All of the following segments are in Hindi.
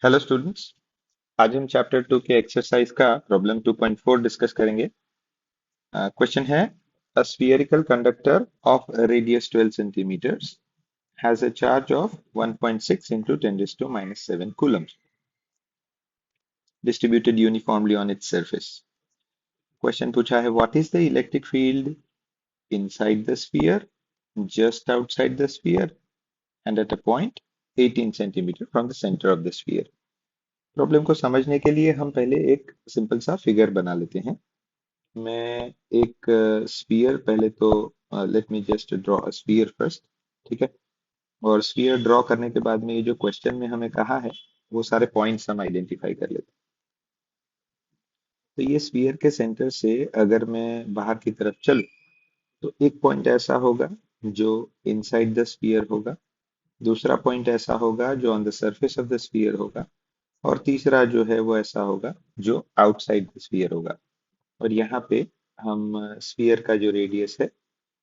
Hello students. आज हम चैप्टर 2 के एक्सरसाइज का प्रॉब्लम 2.4 डिस्कस करेंगे। क्वेश्चन है, a spherical conductor of radius 12 centimetres has a charge of 1.6 into 10 raised to minus 7 coulombs distributed uniformly on its surface. Question पूछा है, what is the electric field inside the sphere, just outside the sphere and eight a point 18 centimetre from the centre of the sphere. Problem को समझने के लिए हम पहले एक सिंपल सा फिगर बना लेते हैं। मैं एक स्फीयर पहले तो let me just draw a sphere first. ठीक है। और स्फीयर ड्रॉ करने के बाद में ये जो क्वेश्चन में हमें कहा है वो सारे पॉइंट्स हम आइडेंटिफाई कर लेते हैं। तो ये स्फीयर के सेंटर से अगर मैं बाहर की तरफ चलूं तो एक पॉइंट ऐसा होगा जो इनसाइड द स्फीयर होगा, दूसरा पॉइंट ऐसा होगा जो on the surface of the sphere होगा, और तीसरा जो है वो ऐसा होगा जो आउटसाइड द स्फीयर होगा। और यहाँ पे हम स्फीयर का जो रेडियस है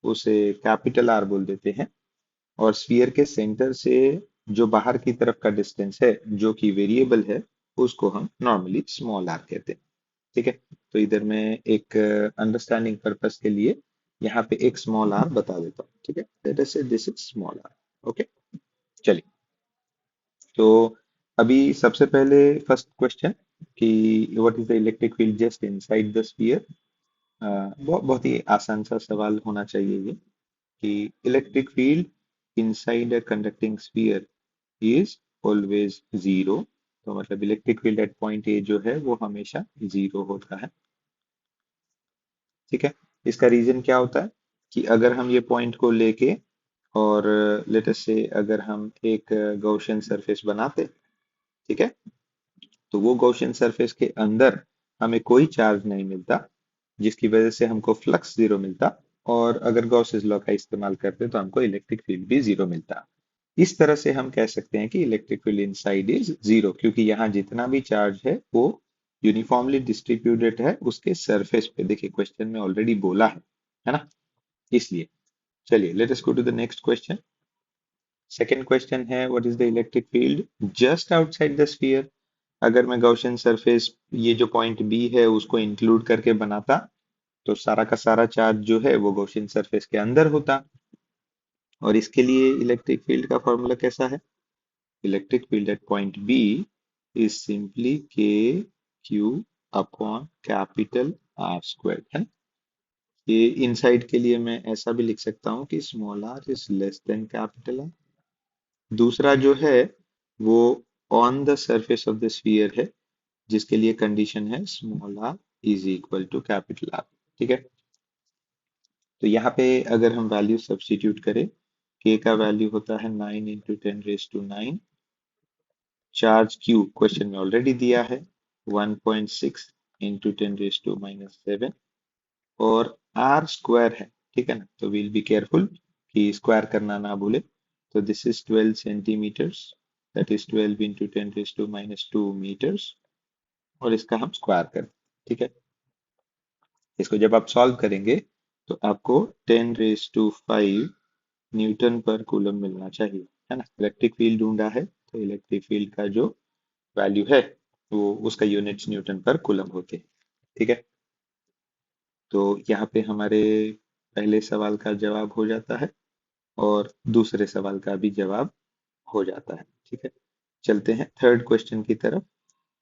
उसे कैपिटल आर बोल देते हैं, और स्फीयर के सेंटर से जो बाहर की तरफ का डिस्टेंस है जो कि वेरिएबल है उसको हम नॉर्मली स्मॉल आर कहते हैं। ठीक है। तो इधर मैं एक अंडरस्टैंडिंग पर्पस के लिए यहाँ पे एक स्मॉल आर बता देता हूँ। ठीक है, let us say this is small R. Okay, चलिए। तो अभी सबसे पहले फर्स्ट क्वेश्चन कि what is the electric field just inside the sphere. बहुत ही आसान सा सवाल होना चाहिए ये कि electric field inside a conducting sphere is always zero. तो मतलब electric field at point A जो है वो हमेशा जीरो होता है। ठीक है। इसका रीजन क्या होता है कि अगर हम ये पॉइंट को लेके और लेट अस से अगर हम एक गौशियन सरफेस बनाते, ठीक है, तो वो गौशियन सरफेस के अंदर हमें कोई चार्ज नहीं मिलता, जिसकी वजह से हमको फ्लक्स जीरो मिलता। और अगर गॉसेस लॉ का इस्तेमाल करते तो हमको इलेक्ट्रिक फील्ड भी जीरो मिलता। इस तरह से हम कह सकते हैं कि electric field inside is zero, क्योंकि यहाँ जितना भी चार्ज है वो यूनिफॉर्मली डिस्ट्रीब्यूटेड है उसके सरफेस पे। देखिए क्वेश्चन में ऑलरेडी बोला है ना, इसलिए। चलिए let us go to the next question. Second question है, what is the electric field just outside the sphere. अगर मैं गॉसियन सरफेस ये जो पॉइंट बी है उसको इंक्लूड करके बनाता तो सारा का सारा चार्ज जो है वो गॉसियन सरफेस के अंदर होता। और इसके लिए इलेक्ट्रिक फील्ड का फॉर्मूला कैसा है? Electric field at point B is simply K Q upon capital R square है। ये इनसाइड के लिए मैं ऐसा भी लिख सकता हूँ कि small R is less than capital R. दूसरा जो है वो on the surface of the sphere है, जिसके लिए कंडीशन है small R is equal to capital R. ठीक है। तो यहाँ पे अगर हम वैल्यू सब्स्टिट्यूट करें, के का वैल्यू होता है 9 × 10⁻⁹। चार्ज क्यू क्वेश्चन में ऑलरेडी दिया है 1.6 × 10⁻⁷, और आर स्क्वायर है। ठीक है ना, तो विल बी केयरफुल कि स्क्वायर करना ना भूले। तो this is 12 centimetres, that is 12 × 10⁻² metres, और इसका हम स्क्वायर करें। ठीक है। इसको जब आप सॉल्व करेंगे तो आपको 10⁵ न्यूटन पर कूलम मिलना चाहिए, है ना। इलेक्ट्रिक फील्ड ढूंढा है तो इलेक्ट्रिक फील्ड का जो वैल्यू है वो उसका यूनिट्स न्यूटन पर कूलम होते हैं। ठीक है। तो यहाँ पे हमारे पहले सवाल का जवाब हो जाता है और दूसरे सवाल का भी जवाब हो जाता है। ठीक है। चलते हैं थर्ड क्वेश्चन की तरफ,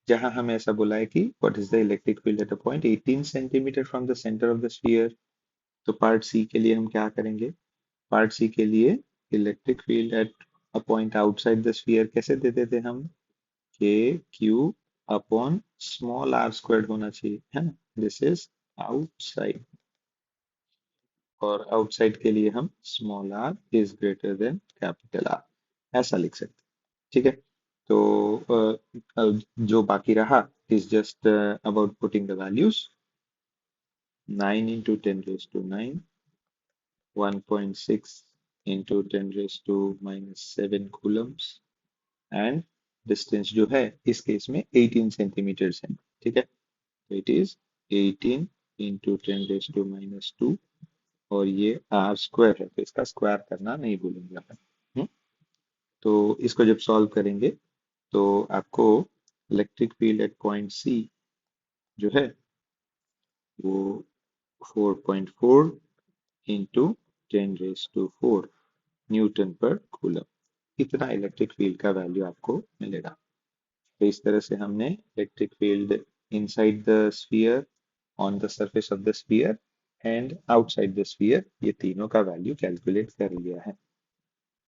जहां हमें ऐसा बोला है कि what is the electric field at a point 18 centimetre from the centre of the sphere. तो पार्ट सी के लिए हम क्या करेंगे? पार्ट सी के लिए electric field at a point outside the sphere कैसे देते थे हम? K Q upon small R squared होना चाहिए, है ना। दिस इज आउटसाइड, और आउटसाइड के लिए हम small R is greater than capital R ऐसा लिख सकते हैं। ठीक है। तो जो बाकी रहा is just about putting the values. 9 × 10⁻⁹, 1.6 into 10⁻⁷ coulombs, and distance जो है इस केस में 18 सेंटीमीटर्स है। ठीक है। तो इट इज 18 × 10⁻², और ये आर स्क्वायर है तो इसका स्क्वायर करना नहीं भूलेंगे अपन। हम्म? तो इसको जब सॉल्व करेंगे तो आपको electric field at point C जो है वो 4.4 इंटू 10⁻⁴ न्यूटन पर कूलम, इतना इलेक्ट्रिक फील्ड का वैल्यू आपको मिलेगा। तो इस तरह से हमने electric field inside the sphere, on the surface of the sphere and outside the sphere, ये तीनों का वैल्यू कैलकुलेट कर लिया है।